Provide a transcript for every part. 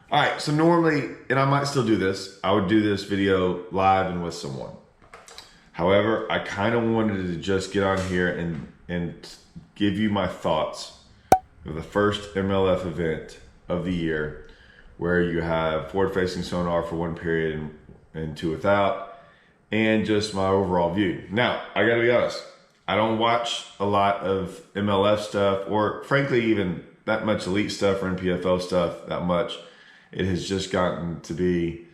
All right, so normally, and I might still do this, I would do this video live and with someone. However, I kind of wanted to just get on here and give you my thoughts of the first MLF event of the year, where you have forward-facing sonar for one period and two without, and just my overall view. Now, I gotta be honest, I don't watch a lot of MLF stuff, or frankly, even that much elite stuff or NPFL stuff that much. It has just gotten to be,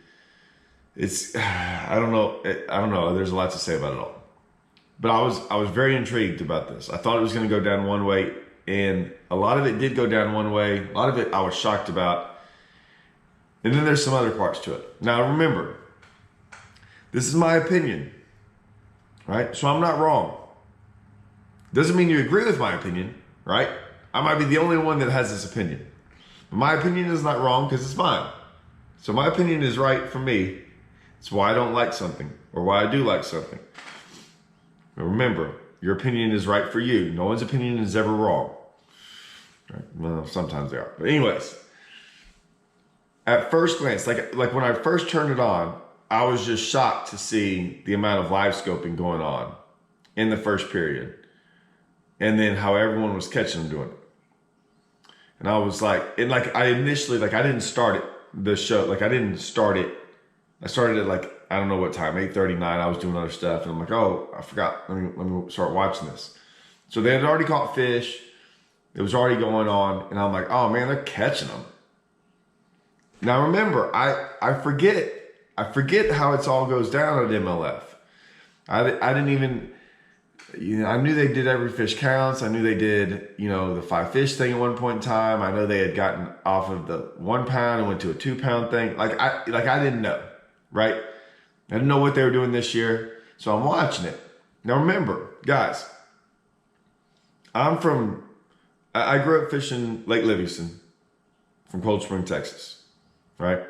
I don't know. There's a lot to say about it all. But I was very intrigued about this. I thought it was going to go down one way, and a lot of it did go down one way. A lot of it I was shocked about. And then there's some other parts to it. Now remember, this is my opinion, right? So I'm not wrong. Doesn't mean you agree with my opinion, right? I might be the only one that has this opinion. But my opinion is not wrong because it's mine. So my opinion is right for me. It's why I don't like something or why I do like something. But remember, your opinion is right for you. No one's opinion is ever wrong. Right? Well, sometimes they are. But anyways, at first glance, like when I first turned it on, I was just shocked to see the amount of live scoping going on in the first period. And then how everyone was catching them doing it. And I was like, I initially, I didn't start it, the show, I didn't start it. I started at I don't know what time, 8:39. I was doing other stuff. And I'm like, oh, I forgot. Let me start watching this. So they had already caught fish. It was already going on. And I'm like, oh man, they're catching them. Now remember, I forget how it all goes down at MLF. I didn't even, I knew they did every fish counts. I knew they did, the 5 fish thing at one point in time. I know they had gotten off of the 1 pound and went to a 2 pound thing. I didn't know, right? I didn't know what they were doing this year. So I'm watching it. Now remember, guys, I grew up fishing Lake Livingston from Cold Spring, Texas, right?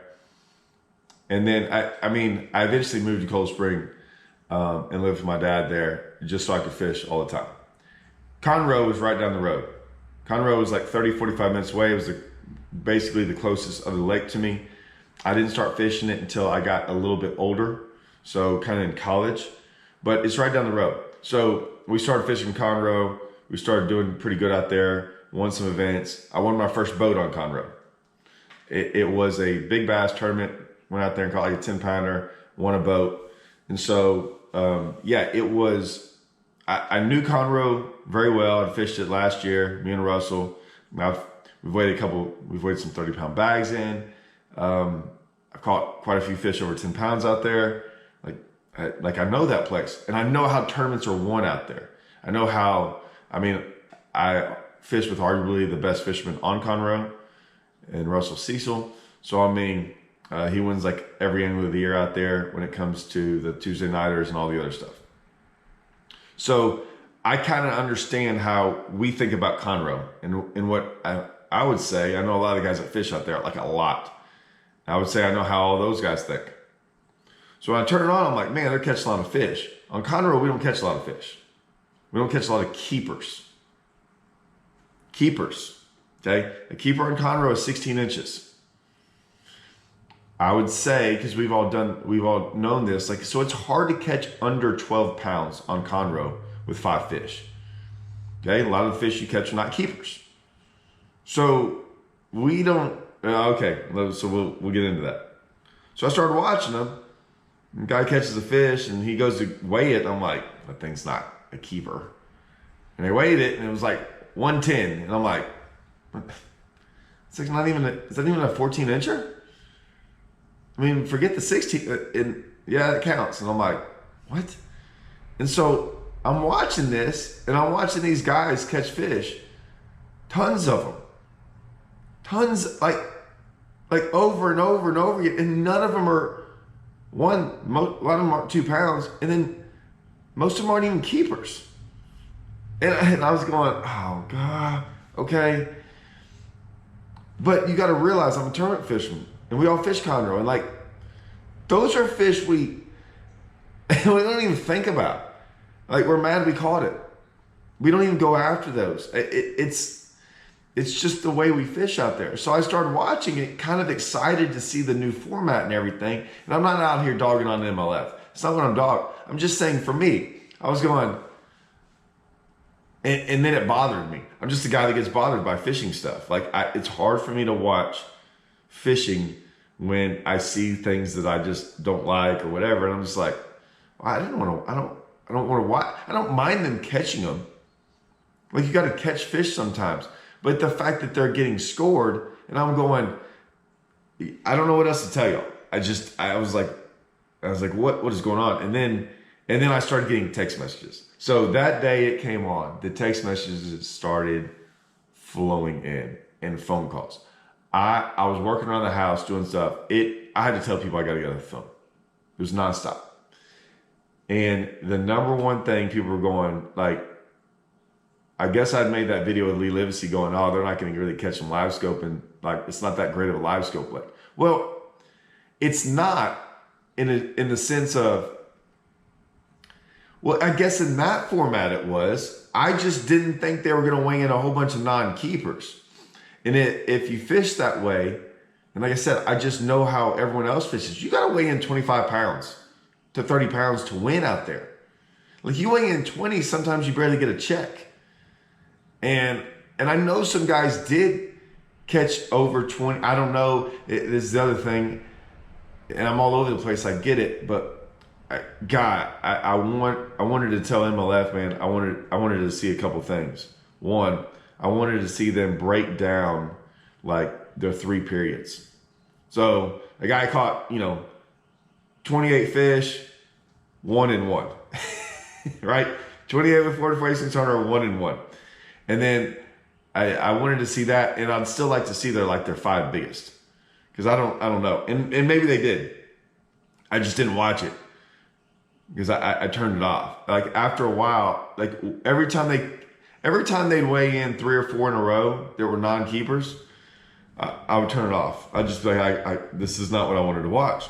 And then I eventually moved to Cold Spring and lived with my dad there just so I could fish all the time. Conroe was right down the road. Conroe was 30, 45 minutes away. It was basically the closest other lake to me. I didn't start fishing it until I got a little bit older, so kind of in college, but it's right down the road. So we started fishing Conroe. We started doing pretty good out there, won some events. I won my first boat on Conroe. It was a big bass tournament. Went out there and caught a 10 pounder, won a boat. And so, it was, I knew Conroe very well. I fished it last year, me and Russell. We've weighed some 30-pound bags in. I've caught quite a few fish over 10 pounds out there. I know that place, and I know how tournaments are won out there. I know how, I fished with arguably the best fisherman on Conroe, and Russell Cecil. So, he wins every angle of the year out there when it comes to the Tuesday nighters and all the other stuff. So I kind of understand how we think about Conroe and what I would say. I know a lot of the guys that fish out there, a lot. I would say I know how all those guys think. So when I turn it on, I'm like, man, they're catching a lot of fish. On Conroe, we don't catch a lot of fish. We don't catch a lot of keepers. Keepers, okay? A keeper on Conroe is 16 inches. I would say, because we've all known this, so it's hard to catch under 12 pounds on Conroe with 5 fish. Okay, a lot of the fish you catch are not keepers. So we don't, so we'll get into that. So I started watching them. The guy catches a fish and he goes to weigh it. I'm like, that thing's not a keeper. And I weighed it and it was 110. And I'm like, it's not even is that even a 14 incher? Forget the 16, yeah, it counts. And I'm like, what? And so I'm watching this, and I'm watching these guys catch fish. Tons of them. Tons, over and over and over again. And none of them are a lot of them aren't 2 pounds. And then most of them aren't even keepers. And I was going, oh, God, okay. But you got to realize I'm a tournament fisherman. And we all fish Conroe, and those are fish we don't even think about. We're mad we caught it. We don't even go after those. it's just the way we fish out there. So I started watching it, kind of excited to see the new format and everything. And I'm not out here dogging on MLF. It's not what I'm just saying for me, I was going, and then it bothered me. I'm just a guy that gets bothered by fishing stuff. Like it's hard for me to watch fishing when I see things that I just don't like or whatever. And I'm just like, I don't want to watch. I don't mind them catching them. Like you got to catch fish sometimes. But the fact that they're getting scored and I'm going, I don't know what else to tell y'all. I was like, what is going on? And then I started getting text messages. So that day it came on, the text messages started flowing in and phone calls. I was working around the house doing stuff. I had to tell people I got to get on the phone. It was nonstop. And the number one thing people were going, like, I guess I'd made that video with Lee Livesey going, oh, they're not going to really catch them live scope. And like, it's not that great of a live scope lake. Well, it's not in the sense of, well, I guess in that format it was. I just didn't think they were going to wing in a whole bunch of non-keepers. And if you fish that way, and like I said, I just know how everyone else fishes. You got to weigh in 25 pounds to 30 pounds to win out there. Like you weigh in 20, sometimes you barely get a check. And I know some guys did catch over 20. I don't know. This is the other thing. And I'm all over the place. I get it. But I wanted to tell MLF, man, I wanted to see a couple things. One, I wanted to see them break down like their 3 periods. So a guy caught, 28 fish, 1 and 1, right? 28 with forward facing sonar, 1 and 1. And then I wanted to see that, and I'd still like to see their 5 biggest, because I don't know, and maybe they did. I just didn't watch it because I turned it off. Like after a while, like every time they'd weigh in 3 or 4 in a row that were non-keepers, I would turn it off. I'd just be like, this is not what I wanted to watch.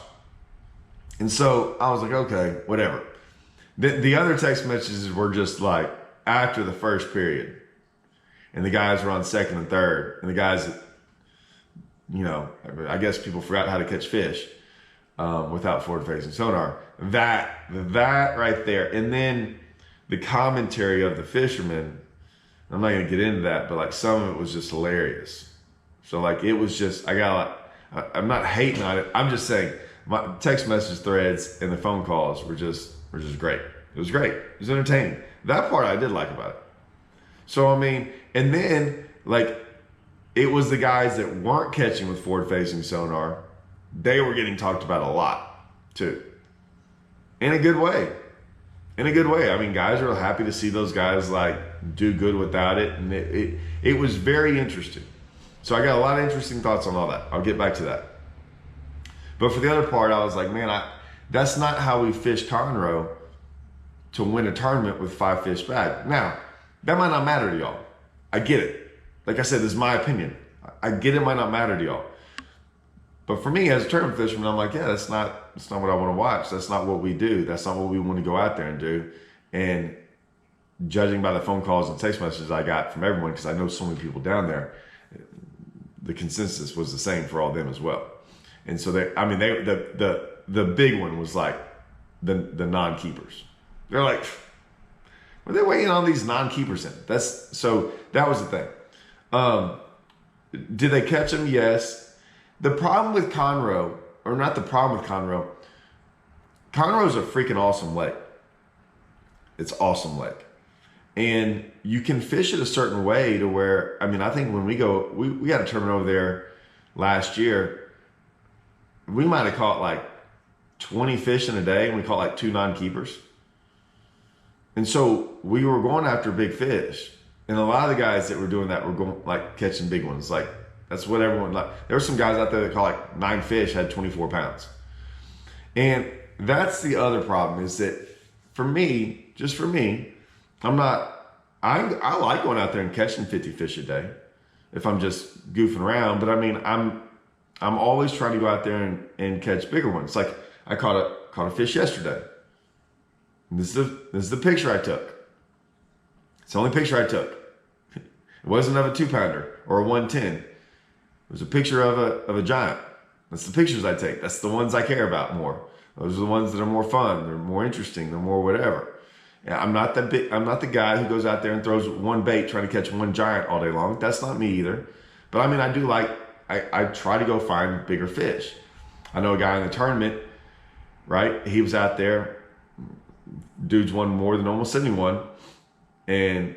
And so I was like, okay, whatever. The other text messages were just like after the first period. And the guys were on second and third. And the guys, I guess people forgot how to catch fish without forward-facing sonar. That right there. And then the commentary of the fishermen, I'm not going to get into that, but like some of it was just hilarious. So like it was just, I'm not hating on it. I'm just saying my text message threads and the phone calls were just great. It was great. It was entertaining. That part I did like about it. So, I mean, and then like it was the guys that weren't catching with forward-facing sonar. They were getting talked about a lot too. In a good way. In a good way. I mean, guys are happy to see those guys like do good without it. And it was very interesting. So I got a lot of interesting thoughts on all that. I'll get back to that. But for the other part, I was like, man, that's not how we fish Conroe to win a tournament with 5 fish bag. Now, that might not matter to y'all. I get it. Like I said, this is my opinion. I get it might not matter to y'all. But for me as a tournament fisherman, I'm like, yeah, that's not what I want to watch. That's not what we do. That's not what we want to go out there and do. And judging by the phone calls and text messages I got from everyone, because I know so many people down there, the consensus was the same for all of them as well. And so the big one was like the non-keepers. They're like, were they weighing all these non-keepers in? So that was the thing. Did they catch them? Yes. The problem with Conroe, or not the problem with Conroe, Conroe's a freaking awesome lake. It's awesome lake. And you can fish it a certain way to where, I mean, I think when we go, we had a tournament over there last year. We might have caught like 20 fish in a day, and we caught like 2 non-keepers. And so we were going after big fish. And a lot of the guys that were doing that were going like catching big ones. Like that's what everyone like. There were some guys out there that caught like 9 fish, had 24 pounds. And that's the other problem is that for me, just for me, I like going out there and catching 50 fish a day if I'm just goofing around. But I mean, I'm always trying to go out there and catch bigger ones. Like I caught a fish yesterday. And this is the picture I took. It's the only picture I took. It wasn't of a 2-pounder or a 110. It was a picture of a giant. That's the pictures I take. That's the ones I care about more. Those are the ones that are more fun. They're more interesting. They're more whatever. And I'm not the guy who goes out there and throws one bait trying to catch one giant all day long. That's not me either. But I mean, I do like, I try to go find bigger fish. I know a guy in the tournament, right? He was out there. Dude's won more than almost anyone. And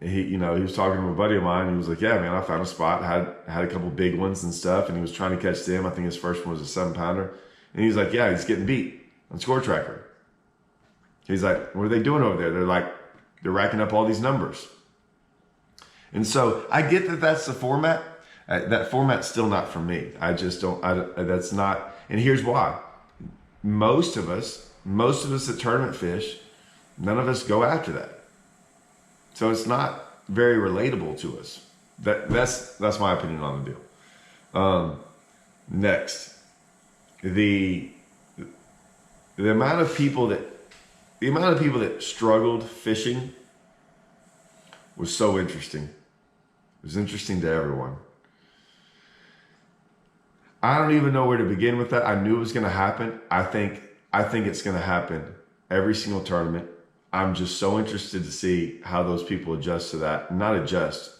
he was talking to a buddy of mine. He was like, yeah, man, I found a spot, had a couple big ones and stuff. And he was trying to catch them. I think his first one was a 7-pounder. And he's like, yeah, he's getting beat on Score Tracker. He's like, what are they doing over there? They're racking up all these numbers. And so I get that that's the format. That format's still not for me. I just don't, that's not, and here's why. Most of us that tournament fish, none of us go after that. So it's not very relatable to us. That's my opinion on the deal. Next, the amount of people that struggled fishing was so interesting. It was interesting to everyone. I don't even know where to begin with that. I knew it was going to happen. I think it's going to happen every single tournament. I'm just so interested to see how those people adjust to that. Not adjust,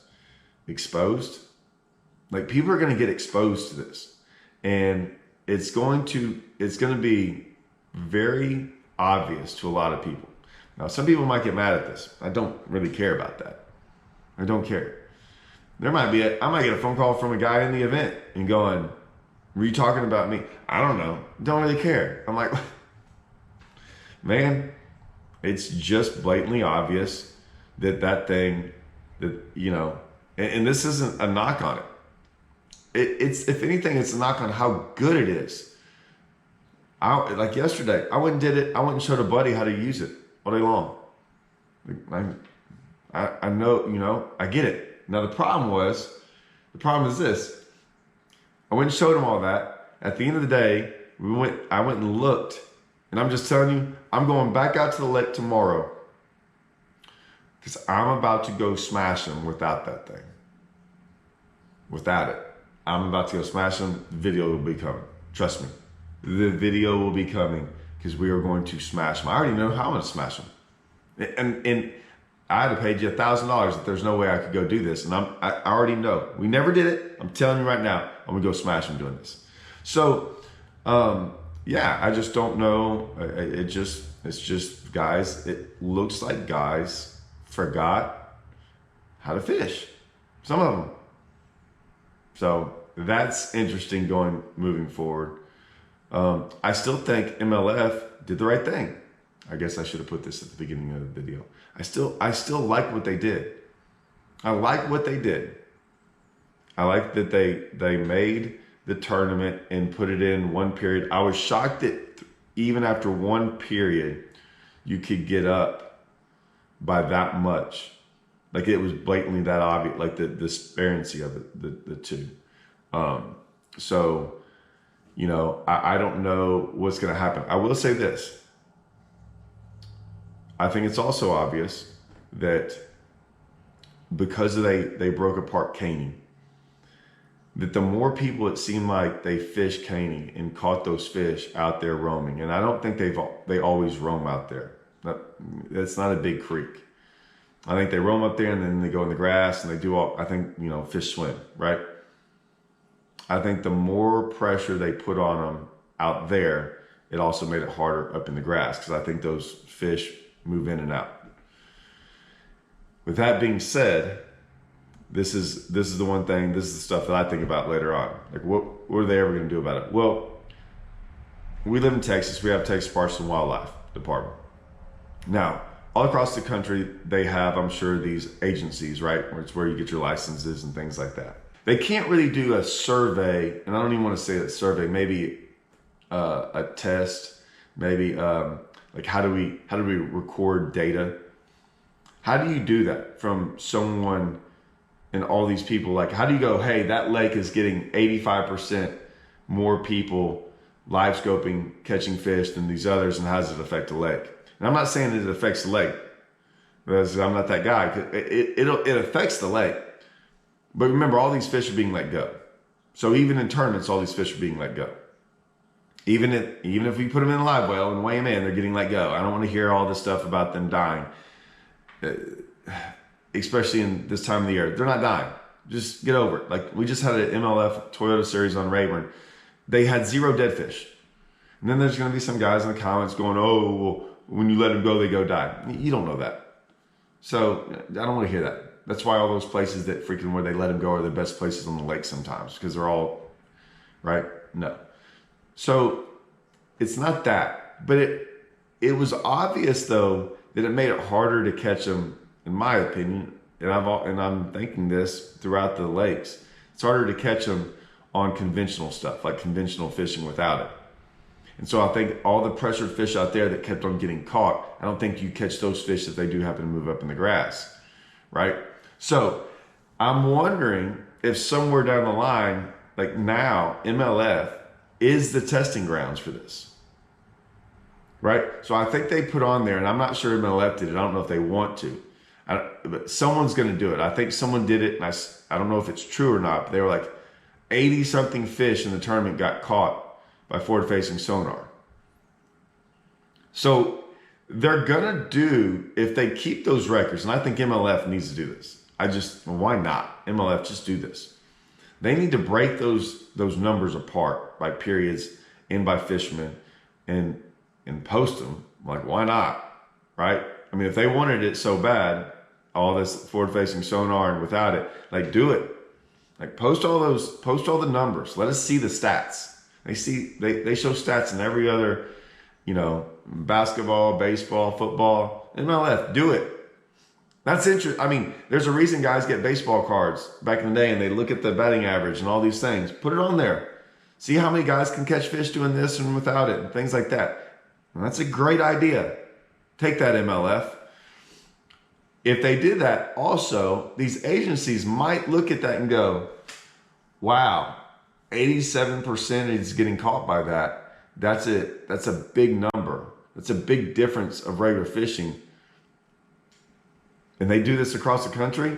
exposed. Like, people are going to get exposed to this, and it's going to be very obvious to a lot of people. Now, some people might get mad at this. I don't really care about that. I don't care. I might get a phone call from a guy in the event and going, were you talking about me? I don't know. Don't really care. I'm like, man, it's just blatantly obvious that thing, and this isn't a knock on it. It's, if anything, it's a knock on how good it is. Like yesterday, I went and did it. I went and showed a buddy how to use it all day long. I know, I get it. Now the problem is this. I went and showed him all that. At the end of the day, I went and looked, and I'm just telling you, I'm going back out to the lake tomorrow because I'm about to go smash him without that thing. Without it. I'm about to go smash him. The video will be coming. Trust me. The video will be coming because we are going to smash him. I already know how I'm going to smash him. And I had to pay you $1,000 that there's no way I could go do this. And I already know. We never did it. I'm telling you right now, I'm going to go smash him doing this. So, yeah, I just don't know. It's just guys, it looks like guys forgot how to fish. Some of them. So that's interesting moving forward. I still think MLF did the right thing. I guess I should have put this at the beginning of the video. I still like what they did. I like what they did. I like that they made the tournament and put it in one period. I was shocked that even after one period, you could get up by that much. Like, it was blatantly that obvious, like the disparity of it, the two. So, I don't know what's going to happen. I will say this. I think it's also obvious that because they broke apart caning, that the more people it seemed like they fished caning and caught those fish out there roaming, and I don't think they always roam out there. That's not a big creek. I think they roam up there and then they go in the grass and they do all, I think, fish swim, right? I think the more pressure they put on them out there, it also made it harder up in the grass because I think those fish move in and out. With that being said, this is the one thing, this is the stuff that I think about later on. Like, what are they ever going to do about it? Well, we live in Texas. We have Texas Parks and Wildlife Department. Now, all across the country, they have, I'm sure, these agencies, right? Where it's where you get your licenses and things like that. They can't really do a survey, and I don't even want to say that survey, maybe a test, maybe like how do we record data? How do you do that from someone and all these people? Like, how do you go, hey, that lake is getting 85% more people live scoping, catching fish than these others, and how does it affect the lake? And I'm not saying that it affects the lake, because I'm not that guy. It affects the lake, But remember, all these fish are being let go. So even in tournaments, all these fish are being let go. Even if we put them in a live well and weigh them in, they're getting let go. I don't want to hear all this stuff about them dying, especially in this time of the year. They're not dying. Just get over it. Like, we just had an MLF Toyota Series on Rayburn. They had 0 dead fish. And then there's going to be some guys in the comments going, oh, well, when you let them go, they go die. You don't know that. So I don't want to hear that. That's why all those places that freaking where they let them go are the best places on the lake sometimes, because they're all, right? No. So it's not that. But it was obvious, though, that it made it harder to catch them, in my opinion. And I'm thinking this throughout the lakes. It's harder to catch them on conventional stuff, like conventional fishing without it. And so I think all the pressured fish out there that kept on getting caught, I don't think you catch those fish if they do happen to move up in the grass, right? So I'm wondering if somewhere down the line, like now, MLF is the testing grounds for this, right? So I think they put on there, and I'm not sure MLF did it. I don't know if they want to, but someone's going to do it. I think someone did it, and I don't know if it's true or not, but they were like 80-something fish in the tournament got caught by forward-facing sonar. So they're gonna do, if they keep those records, and I think MLF needs to do this. Why not? MLF, just do this. They need to break those numbers apart by periods and by fishermen and post them. Like, why not? Right? I mean, if they wanted it so bad, all this forward-facing sonar and without it, like, do it. Like, post all the numbers. Let us see the stats. They show stats in every other, basketball, baseball, football, MLF. Do it. That's interesting. I mean, there's a reason guys get baseball cards back in the day, and they look at the batting average and all these things. Put it on there. See how many guys can catch fish doing this and without it, and things like that. And that's a great idea. Take that, MLF. If they did that, also, these agencies might look at that and go, wow, 87% is getting caught by that. That's it. That's a big number. That's a big difference of regular fishing. And they do this across the country.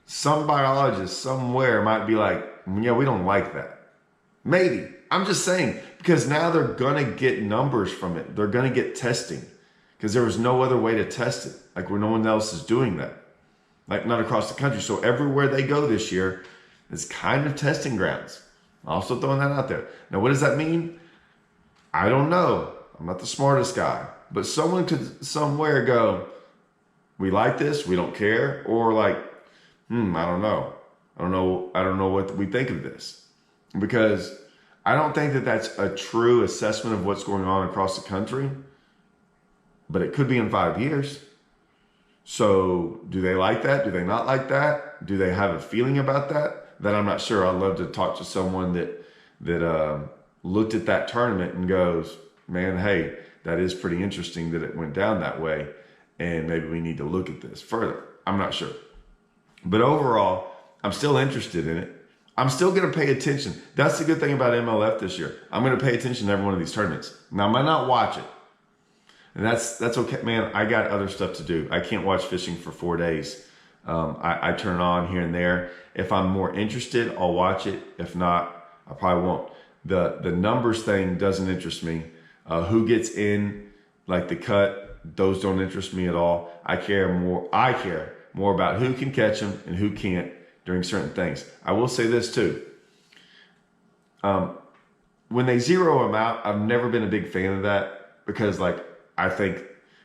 Some biologist somewhere might be like, yeah, we don't like that. Maybe. I'm just saying, because now they're going to get numbers from it. They're going to get testing, because there was no other way to test it. Like, where no one else is doing that. Like, not across the country. So everywhere they go this year, it's kind of testing grounds. Also throwing that out there. Now, what does that mean? I don't know. I'm not the smartest guy. But someone could somewhere go, we like this, we don't care. Or like, I don't know. I don't know what we think of this. Because I don't think that that's a true assessment of what's going on across the country. But it could be in 5 years. So do they like that? Do they not like that? Do they have a feeling about that? That I'm not sure. I'd love to talk to someone that looked at that tournament and goes, man, hey, that is pretty interesting that it went down that way, and maybe we need to look at this further. I'm not sure. But overall, I'm still interested in it. I'm still going to pay attention. That's the good thing about MLF this year. I'm going to pay attention to every one of these tournaments. Now, I might not watch it. And that's okay. Man, I got other stuff to do. I can't watch fishing for 4 days. I turn it on here and there. If I'm more interested, I'll watch it. If not, I probably won't. The numbers thing doesn't interest me. Who gets in, like the cut, those don't interest me at all. I care more about who can catch them and who can't during certain things. I will say this too. When they zero them out, I've never been a big fan of that, because I think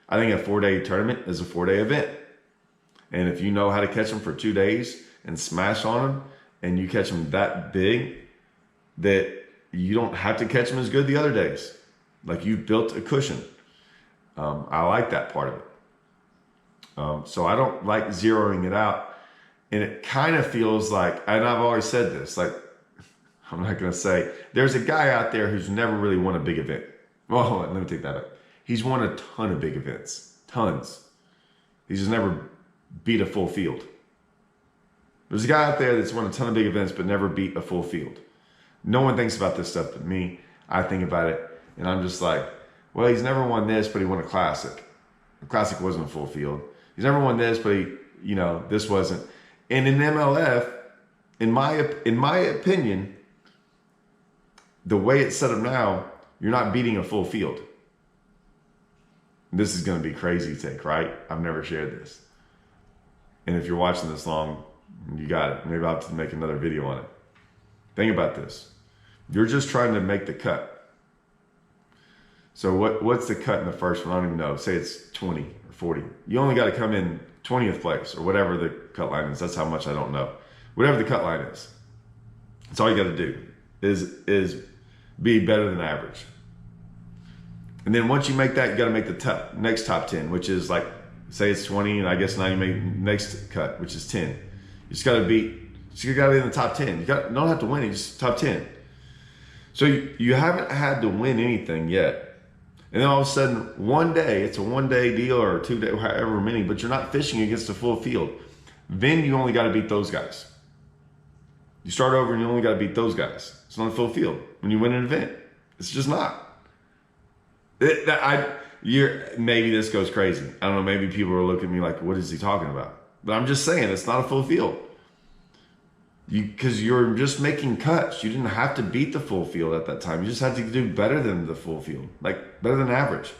a 4-day tournament is a 4-day event. And if you know how to catch them for 2 days and smash on them, and you catch them that big, that you don't have to catch them as good the other days. Like, you've built a cushion. I like that part of it. So I don't like zeroing it out. And it kind of feels like, and I've always said this, like, I'm not going to say, there's a guy out there who's never really won a big event. Well, hold on, let me take that back. He's won a ton of big events. Tons. He's just never beat a full field. There's a guy out there that's won a ton of big events but never beat a full field. No one thinks about this stuff but me. I think about it, and I'm just like, well, he's never won this, but he won a classic. The classic wasn't a full field. He's never won this, but this wasn't. And in MLF, in my opinion, the way it's set up now, you're not beating a full field. This is going to be crazy take, right? I've never shared this. And if you're watching this long, you got it. Maybe I'll have to make another video on it. Think about this. You're just trying to make the cut. So what's the cut in the first one? I don't even know. Say it's 20 or 40. You only got to come in 20th place or whatever the cut line is. That's how much I don't know. Whatever the cut line is. That's all you got to do is be better than average. And then once you make that, you got to make the next top 10, which is like, say it's 20, and I guess now you make next cut, which is 10. You just got to be in the top 10. You don't have to win, just top 10. So you haven't had to win anything yet. And then all of a sudden, one day, it's a 1 day deal or a 2 day, however many, but you're not fishing against a full field. Then you only got to beat those guys. You start over and you only got to beat those guys. It's not a full field when you win an event. It's just not. Maybe this goes crazy. I don't know. Maybe people are looking at me like, what is he talking about? But I'm just saying, it's not a full field. Because you're just making cuts. You didn't have to beat the full field at that time. You just had to do better than the full field, like better than average.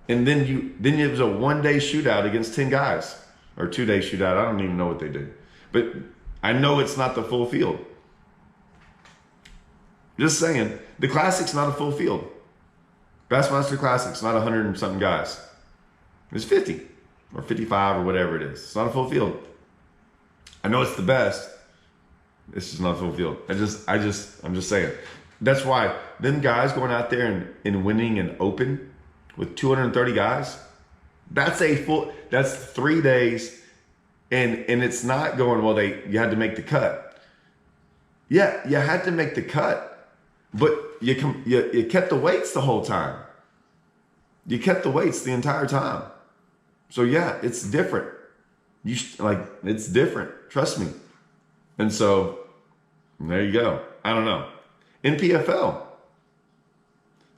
And then it was a 1 day shootout against 10 guys, or 2 day shootout. I don't even know what they did, but I know it's not the full field. Just saying, the Classic's not a full field. Bassmaster Classic's not 100 and something guys. It's 50 or 55 or whatever it is. It's not a full field. I know it's the best. It's just not full field. I'm just saying. That's why them guys going out there and winning an open with 230 guys, that's 3 days, and it's not going, well, you had to make the cut. Yeah, you had to make the cut, but you kept the weights the whole time. You kept the weights the entire time. So yeah, it's different. It's different. Trust me. And so there you go. I don't know. NPFL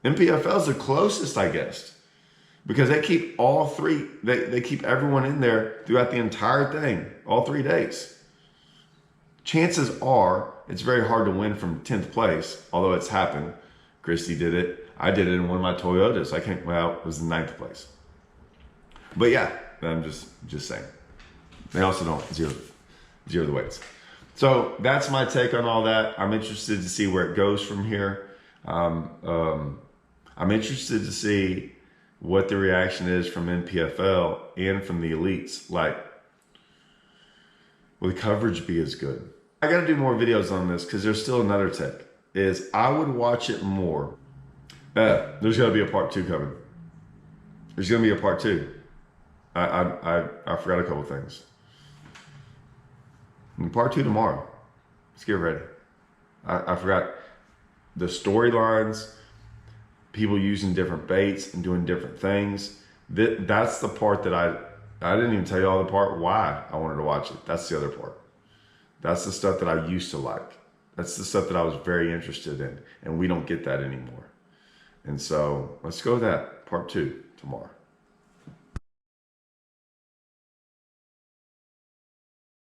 is the closest, I guess, because they keep all three. They keep everyone in there throughout the entire thing, all 3 days. Chances are it's very hard to win from 10th place, although it's happened. Christy did it. I did it in one of my Toyotas. It was in 9th place. But yeah, I'm just saying. They also don't zero the weights. So that's my take on all that. I'm interested to see where it goes from here. I'm interested to see what the reaction is from NPFL and from the elites. Like, will the coverage be as good? I got to do more videos on this because there's still another take. Is I would watch it more. There's got to be a part 2 coming. There's going to be a part 2. I forgot a couple things. And part 2 tomorrow. Let's get ready. I forgot the storylines, people using different baits and doing different things. That's the part that I didn't even tell you all the part why I wanted to watch it. That's the other part. That's the stuff that I used to like. That's the stuff that I was very interested in. And we don't get that anymore. And so let's go with that part 2 tomorrow.